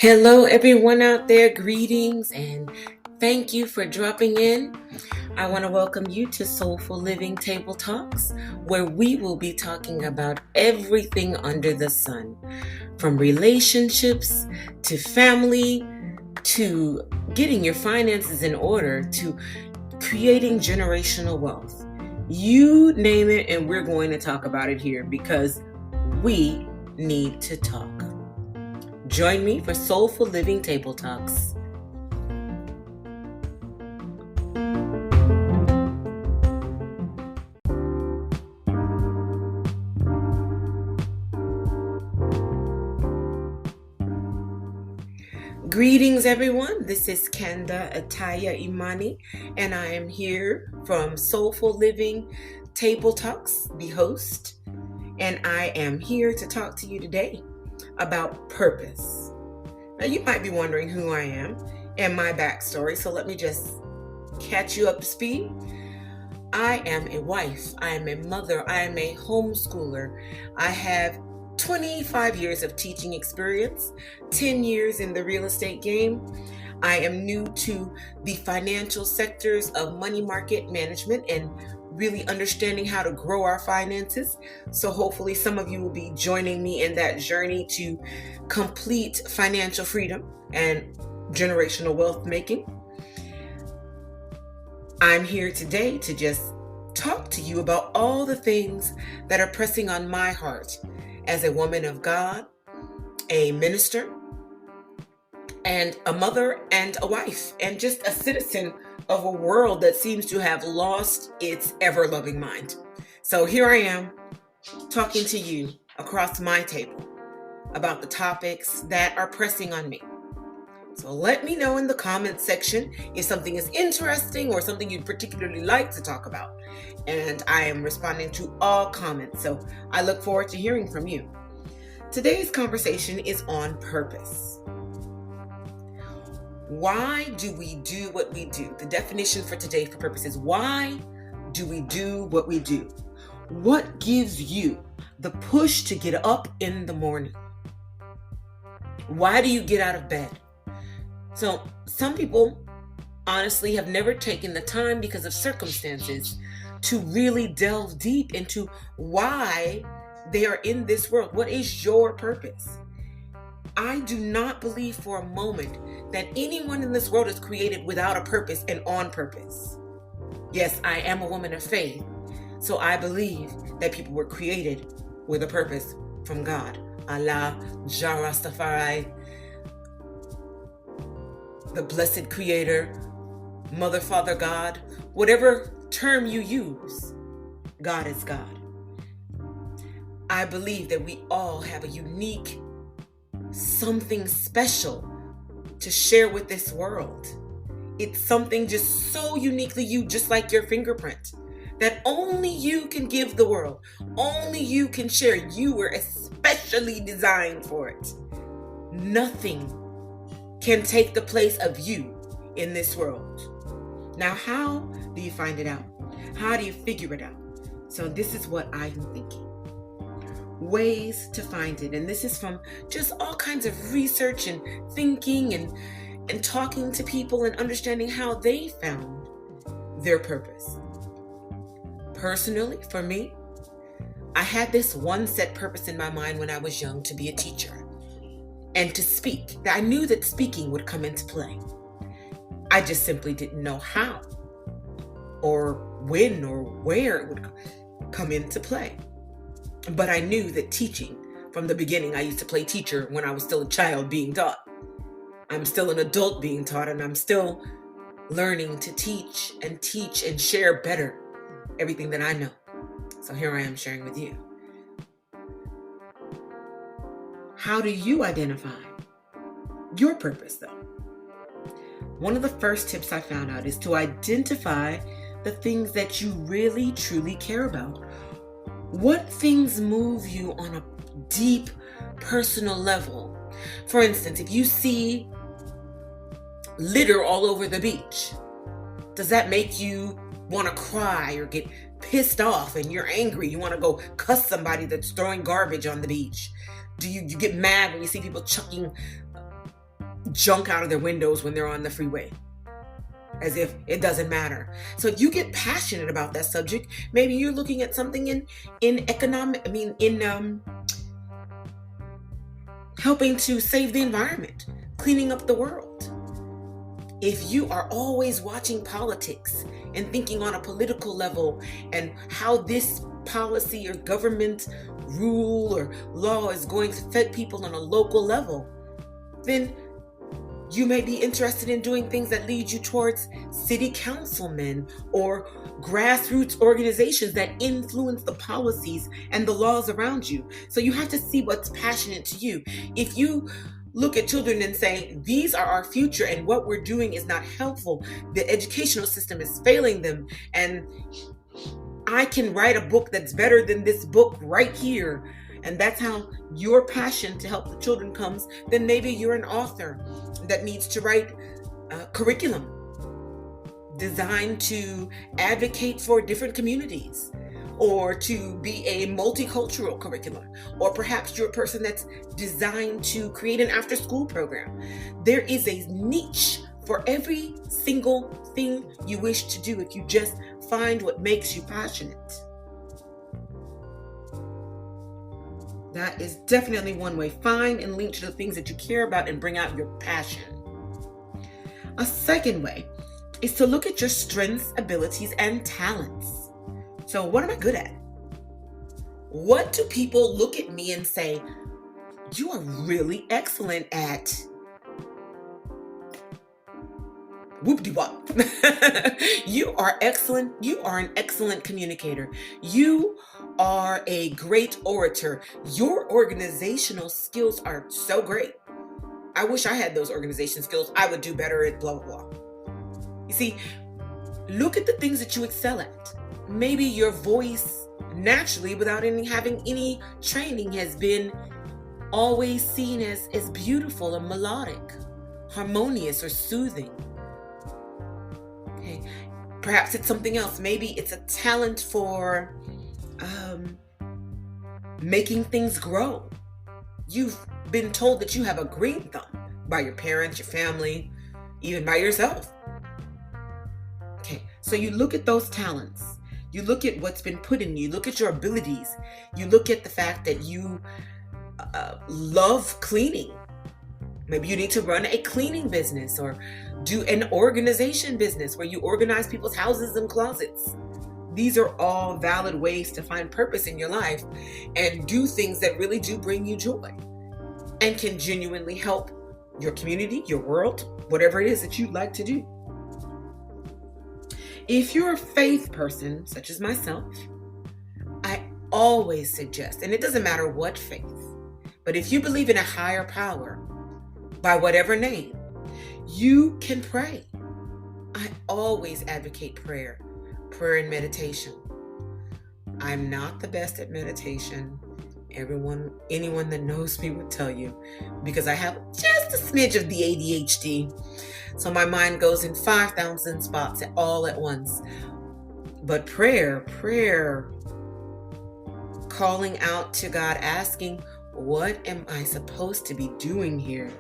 Hello, everyone out there. Greetings and thank you for dropping in. I want to welcome you to Soulful Living Table Talks, where we will be talking about everything under the sun, from relationships to family to getting your finances in order to creating generational wealth. You name it, and we're going to talk about it here because we need to talk. Join me for Soulful Living Table Talks. Greetings, everyone. This is Canda Atiyah Imani, and I am here from Soulful Living Table Talks, the host, and I am here to talk to you today about purpose. Now, you might be wondering who I am and my backstory, so let me just catch you up to speed. I am a wife, I am a mother, I am a homeschooler. I have 25 years of teaching experience, 10 years in the real estate game. I am new to the financial sectors of money market management and really understanding how to grow our finances. So hopefully some of you will be joining me in that journey to complete financial freedom and generational wealth making. I'm here today to just talk to you about all the things that are pressing on my heart as a woman of God, a minister, and a mother and a wife, and just a citizen of a world that seems to have lost its ever-loving mind. So here I am talking to you across my table about the topics that are pressing on me. So let me know in the comments section if something is interesting or something you'd particularly like to talk about. And I am responding to all comments, so I look forward to hearing from you. Today's conversation is on purpose. Why do we do what we do? The definition for today for purpose is, why do we do what we do? What gives you the push to get up in the morning? Why do you get out of bed? So some people honestly have never taken the time because of circumstances to really delve deep into why they are in this world. What is your purpose? I do not believe for a moment that anyone in this world is created without a purpose and on purpose. Yes, I am a woman of faith, so I believe that people were created with a purpose from God. Allah, Jah Rastafari, the blessed creator, mother, father, God, whatever term you use, God is God. I believe that we all have a unique something special to share with this world. It's something just so uniquely you, just like your fingerprint, that only you can give the world. Only you can share. You were especially designed for it. Nothing can take the place of you in this world. Now, how do you find it out? How do you figure it out? So this is what I'm thinking. Ways to find it. And this is from just all kinds of research and thinking and talking to people and understanding how they found their purpose. Personally, for me, I had this one set purpose in my mind when I was young, to be a teacher and to speak. I knew that speaking would come into play. I just simply didn't know how or when or where it would come into play. But I knew that teaching, from the beginning, I used to play teacher when I was still a child being taught. I'm still an adult being taught, and I'm still learning to teach and share better everything that I know. So here I am sharing with you. How do you identify your purpose, though? One of the first tips I found out is to identify the things that you really, truly care about. What things move you on a deep personal level? For instance, if you see litter all over the beach, does that make you want to cry or get pissed off and you're angry? You want to go cuss somebody that's throwing garbage on the beach? Do you get mad when you see people chucking junk out of their windows when they're on the freeway, as if it doesn't matter. So if you get passionate about that subject, maybe you're looking at something in helping to save the environment, cleaning up the world. If you are always watching politics and thinking on a political level and how this policy or government rule or law is going to affect people on a local level, then you may be interested in doing things that lead you towards city councilmen or grassroots organizations that influence the policies and the laws around you. So you have to see what's passionate to you. If you look at children and say, these are our future and what we're doing is not helpful, the educational system is failing them, and I can write a book that's better than this book right here, and that's how your passion to help the children comes, then maybe you're an author that needs to write a curriculum designed to advocate for different communities, or to be a multicultural curriculum, or perhaps you're a person that's designed to create an after-school program. There is a niche for every single thing you wish to do if you just find what makes you passionate. That is definitely one way. Find and link to the things that you care about and bring out your passion. A second way is to look at your strengths, abilities, and talents. So what am I good at? What do people look at me and say, you are really excellent at whoop-de-wop. You are excellent. You are an excellent communicator. You are a great orator. Your organizational skills are so great. I wish I had those organization skills. I would do better at blah, blah, blah. You see, look at the things that you excel at. Maybe your voice naturally, without having any training, has been always seen as beautiful and melodic, harmonious or soothing. Okay. Perhaps it's something else. Maybe it's a talent for making things grow. You've been told that you have a green thumb by your parents, your family, even by yourself. Okay, so you look at those talents. You look at what's been put in you. Look at your abilities. You look at the fact that you love cleaning. Maybe you need to run a cleaning business or do an organization business where you organize people's houses and closets. These are all valid ways to find purpose in your life and do things that really do bring you joy and can genuinely help your community, your world, whatever it is that you'd like to do. If you're a faith person, such as myself, I always suggest, and it doesn't matter what faith, but if you believe in a higher power, by whatever name, you can pray. I always advocate prayer and meditation. I'm not the best at meditation. Anyone that knows me would tell you, because I have just a smidge of the ADHD. So my mind goes in 5,000 spots all at once. But prayer, calling out to God, asking, what am I supposed to be doing here?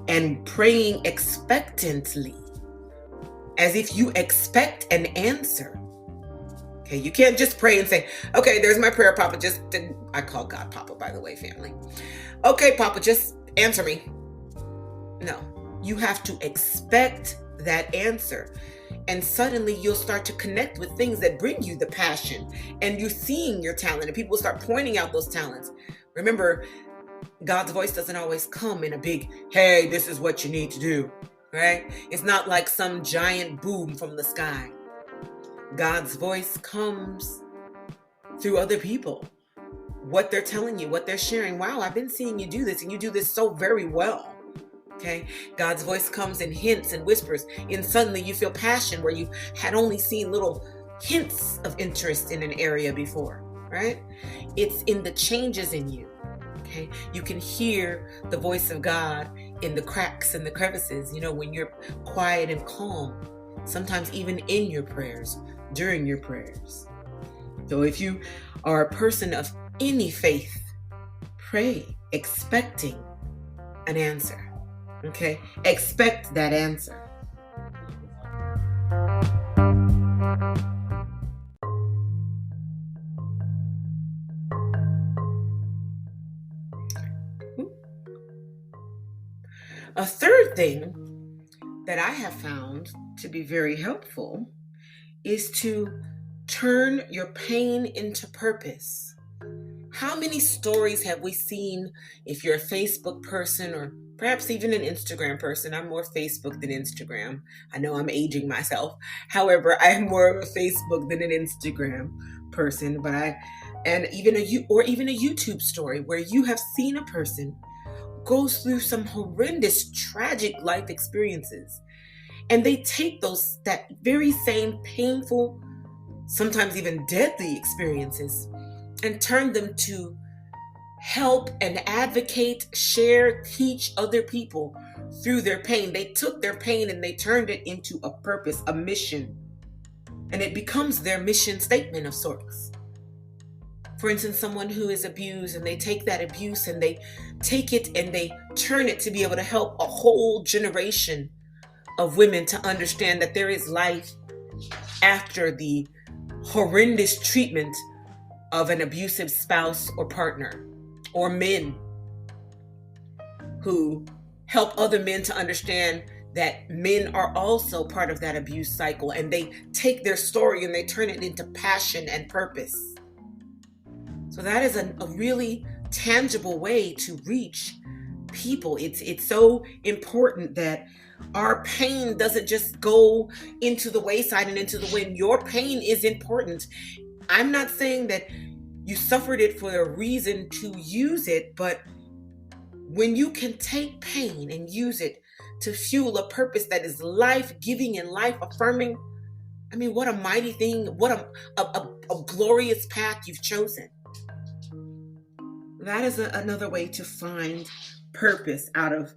And praying expectantly, as if you expect an answer. Okay, you can't just pray and say, okay, there's my prayer, Papa. I call God Papa, by the way, family. Okay, Papa, just answer me. No, you have to expect that answer. And suddenly you'll start to connect with things that bring you the passion. And you're seeing your talent and people start pointing out those talents. Remember, God's voice doesn't always come in a big, hey, this is what you need to do, right? It's not like some giant boom from the sky. God's voice comes through other people. What they're telling you, what they're sharing. Wow, I've been seeing you do this and you do this so very well. Okay. God's voice comes in hints and whispers, and suddenly you feel passion where you had only seen little hints of interest in an area before, right? It's in the changes in you. Okay. You can hear the voice of God in the cracks and the crevices, when you're quiet and calm, sometimes even in your prayers, during your prayers. So if you are a person of any faith, pray expecting an answer. Okay? Expect that answer. A third thing that I have found to be very helpful is to turn your pain into purpose. How many stories have we seen? If you're a Facebook person or perhaps even an Instagram person? I'm more Facebook than Instagram. I know I'm aging myself. However, I am more of a Facebook than an Instagram person. Even a YouTube story where you have seen a person goes through some horrendous, tragic life experiences, and they take that very same painful, sometimes even deadly experiences and turn them to help and advocate, share, teach other people through their pain. They took their pain and they turned it into a purpose, a mission, and it becomes their mission statement of sorts. For instance, someone who is abused, and they take that abuse and they take it and they turn it to be able to help a whole generation of women to understand that there is life after the horrendous treatment of an abusive spouse or partner, or men who help other men to understand that men are also part of that abuse cycle, and they take their story and they turn it into passion and purpose. So that is a really tangible way to reach people. It's so important that our pain doesn't just go into the wayside and into the wind. Your pain is important. I'm not saying that you suffered it for a reason to use it, but when you can take pain and use it to fuel a purpose that is life-giving and life-affirming, I mean, what a mighty thing, what a glorious path you've chosen. That is another way to find purpose out of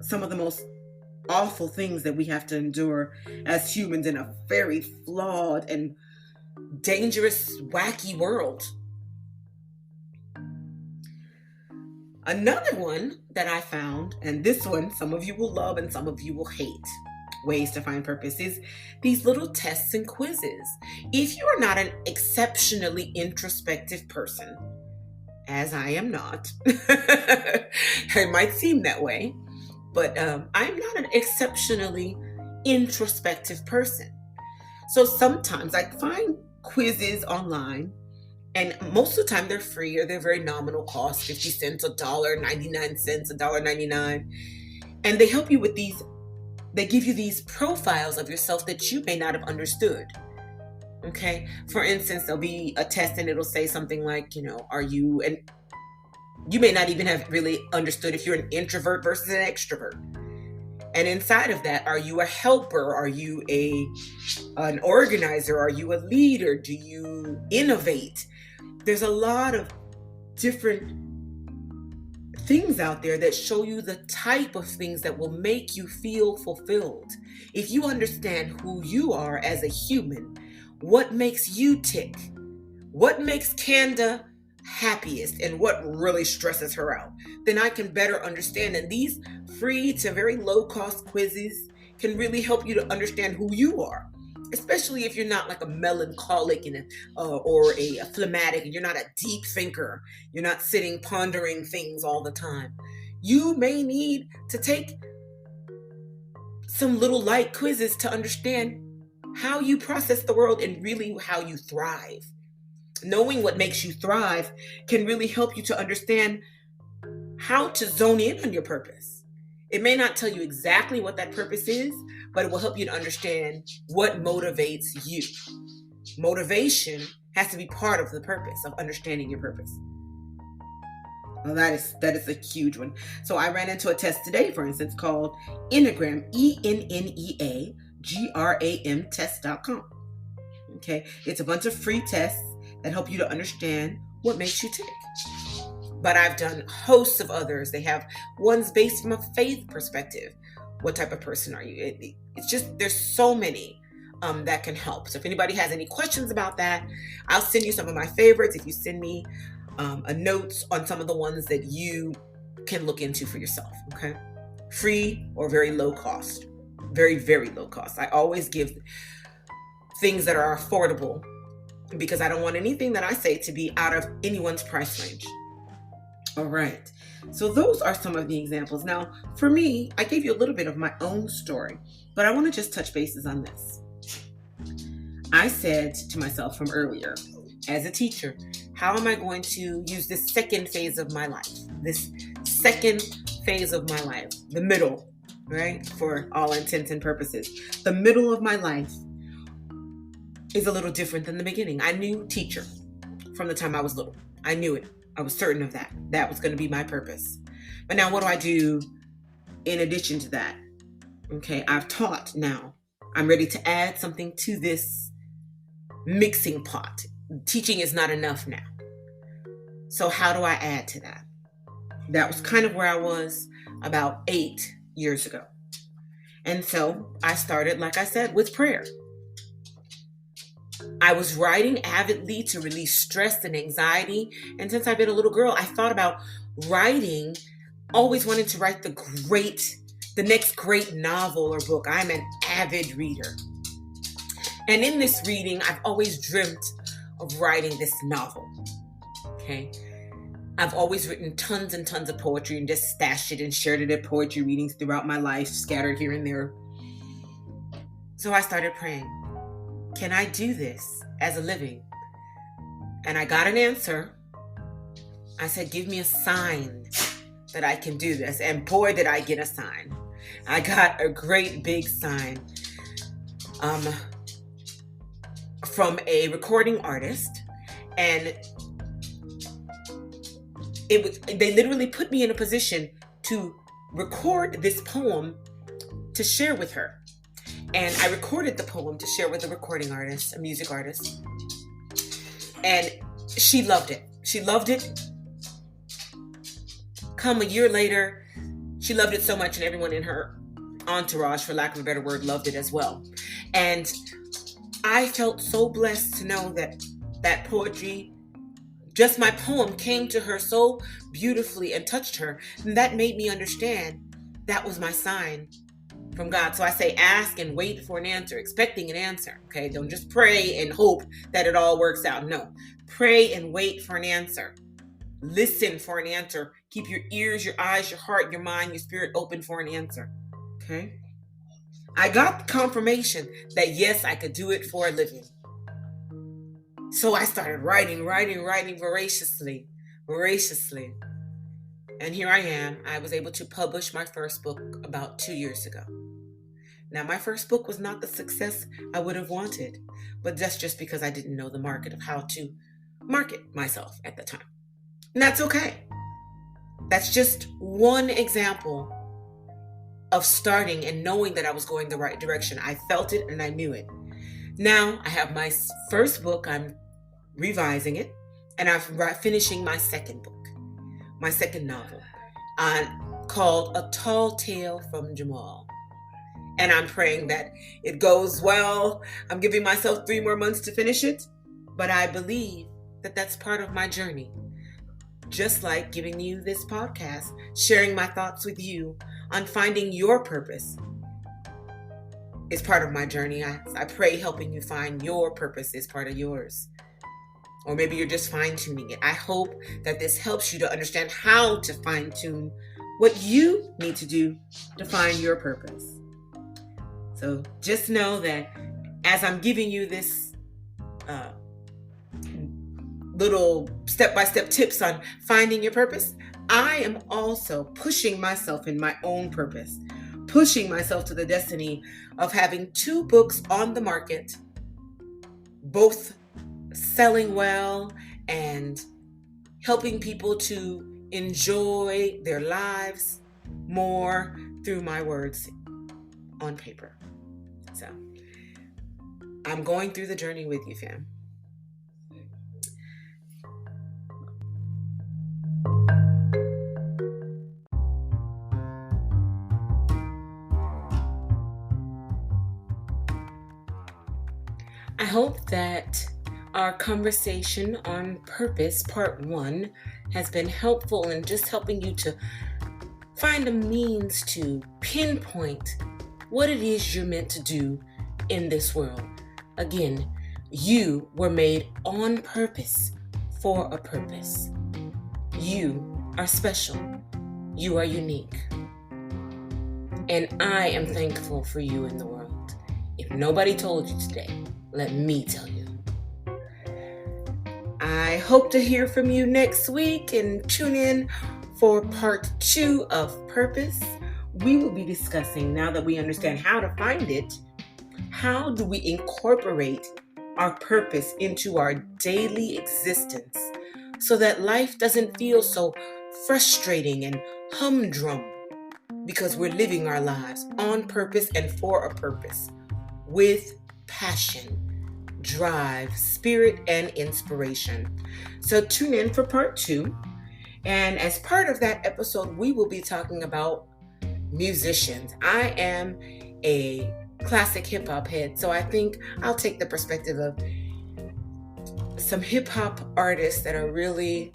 some of the most awful things that we have to endure as humans in a very flawed and dangerous, wacky world. Another one that I found, and this one some of you will love and some of you will hate, ways to find purpose, is these little tests and quizzes. If you are not an exceptionally introspective person, as I am not, it might seem that way, but I'm not an exceptionally introspective person. So sometimes I find quizzes online, and most of the time they're free or they're very nominal cost, 50 cents, $1, 99 cents, $1.99. And they help you with these, they give you these profiles of yourself that you may not have understood. Okay. For instance, there'll be a test and it'll say something like, are you, and you may not even have really understood if you're an introvert versus an extrovert. And inside of that, are you a helper? Are you an organizer? Are you a leader? Do you innovate? There's a lot of different things out there that show you the type of things that will make you feel fulfilled. If you understand who you are as a human, what makes you tick, what makes Canda happiest, and what really stresses her out, then I can better understand. And these free to very low cost quizzes can really help you to understand who you are, especially if you're not like a melancholic or a phlegmatic, and you're not a deep thinker. You're not sitting pondering things all the time. You may need to take some little light quizzes to understand how you process the world and really how you thrive. Knowing what makes you thrive can really help you to understand how to zone in on your purpose. It may not tell you exactly what that purpose is, but it will help you to understand what motivates you. Motivation has to be part of the purpose of understanding your purpose. Well, that is a huge one. So I ran into a test today, for instance, called Enneagram, ENNEAGRAM test.com. Okay, it's a bunch of free tests that help you to understand what makes you tick. But I've done hosts of others. They have ones based from a faith perspective. What type of person are you? It's just, there's so many that can help. So if anybody has any questions about that, I'll send you some of my favorites. If you send me a note on some of the ones that you can look into for yourself. Okay. free or very low cost. Very, very low cost. I always give things that are affordable because I don't want anything that I say to be out of anyone's price range. All right. So those are some of the examples. Now, for me, I gave you a little bit of my own story, but I want to just touch bases on this. I said to myself from earlier, as a teacher, how am I going to use this second phase of my life? This second phase of my life, the middle, right? For all intents and purposes. The middle of my life is a little different than the beginning. I knew teacher from the time I was little. I knew it. I was certain of that. That was going to be my purpose. But now what do I do in addition to that? Okay, I've taught now. I'm ready to add something to this mixing pot. Teaching is not enough now. So how do I add to that? That was kind of where I was about 8 years ago. And so I started, like I said, with prayer. I was writing avidly to release stress and anxiety. And since I've been a little girl, I thought about writing, always wanted to write the next great novel or book. I'm an avid reader. And in this reading, I've always dreamt of writing this novel. Okay. I've always written tons and tons of poetry and just stashed it and shared it at poetry readings throughout my life, scattered here and there. So I started praying. Can I do this as a living? And I got an answer. I said, give me a sign that I can do this. And boy, did I get a sign. I got a great big sign from a recording artist. And they literally put me in a position to record this poem to share with her. And I recorded the poem to share with a recording artist, a music artist. And she loved it. She loved it. Come a year later, she loved it so much, and everyone in her entourage, for lack of a better word, loved it as well. And I felt so blessed to know that poetry, just my poem, came to her so beautifully and touched her. And that made me understand that was my sign from God. So I say, ask and wait for an answer, expecting an answer. Okay. Don't just pray and hope that it all works out. No, pray and wait for an answer. Listen for an answer. Keep your ears, your eyes, your heart, your mind, your spirit open for an answer. Okay. I got confirmation that yes, I could do it for a living. So I started writing voraciously. And here I am. I was able to publish my first book about 2 years ago. Now, my first book was not the success I would have wanted, but that's just because I didn't know the market of how to market myself at the time. And that's okay. That's just one example of starting and knowing that I was going the right direction. I felt it and I knew it. Now I have my first book. I'm revising it, and I'm finishing my second book, my second novel, called A Tall Tale from Jamal. And I'm praying that it goes well. I'm giving myself 3 more months to finish it, but I believe that that's part of my journey. Just like giving you this podcast, sharing my thoughts with you on finding your purpose is part of my journey. I pray helping you find your purpose is part of yours. Or maybe you're just fine-tuning it. I hope that this helps you to understand how to fine-tune what you need to do to find your purpose. So just know that as I'm giving you this little step-by-step tips on finding your purpose, I am also pushing myself in my own purpose, pushing myself to the destiny of having 2 books on the market, both selling well and helping people to enjoy their lives more through my words on paper. So I'm going through the journey with you, fam. I hope that our conversation on purpose, part 1, has been helpful in just helping you to find a means to pinpoint what it is you're meant to do in this world. Again, you were made on purpose for a purpose. You are special. You are unique. And I am thankful for you in the world. If nobody told you today, let me tell you. I hope to hear from you next week and tune in for part 2 of Purpose. We will be discussing, now that we understand how to find it, how do we incorporate our purpose into our daily existence so that life doesn't feel so frustrating and humdrum, because we're living our lives on purpose and for a purpose with passion, drive, spirit, and inspiration. So tune in for part 2. And as part of that episode, we will be talking about musicians. I am a classic hip hop head, so I think I'll take the perspective of some hip hop artists that are really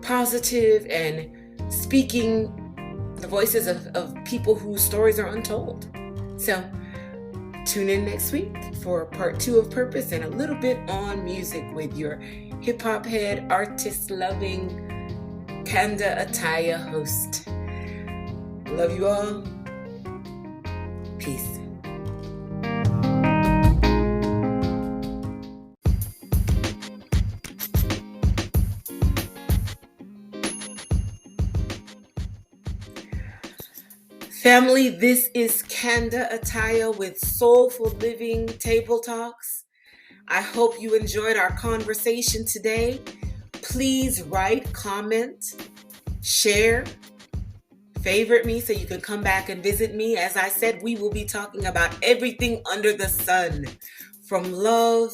positive and speaking the voices of people whose stories are untold. So tune in next week for part 2 of Purpose and a little bit on music with your hip hop head, artist loving Canda Atiyah host. Love you all. Peace. Family, this is Canda Atiyah with Soulful Living Table Talks. I hope you enjoyed our conversation today. Please write, comment, share, favorite me so you can come back and visit me. As I said, we will be talking about everything under the sun, from love,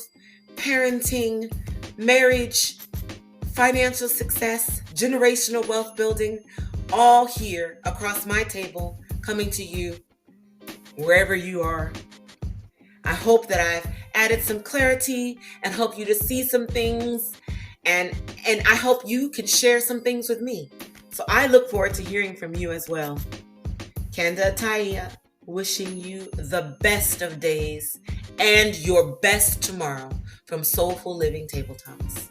parenting, marriage, financial success, generational wealth building, all here across my table, coming to you wherever you are. I hope that I've added some clarity and help you to see some things, and I hope you can share some things with me. So I look forward to hearing from you as well. Canda Atiyah, wishing you the best of days and your best tomorrow from Soulful Living Table Talks.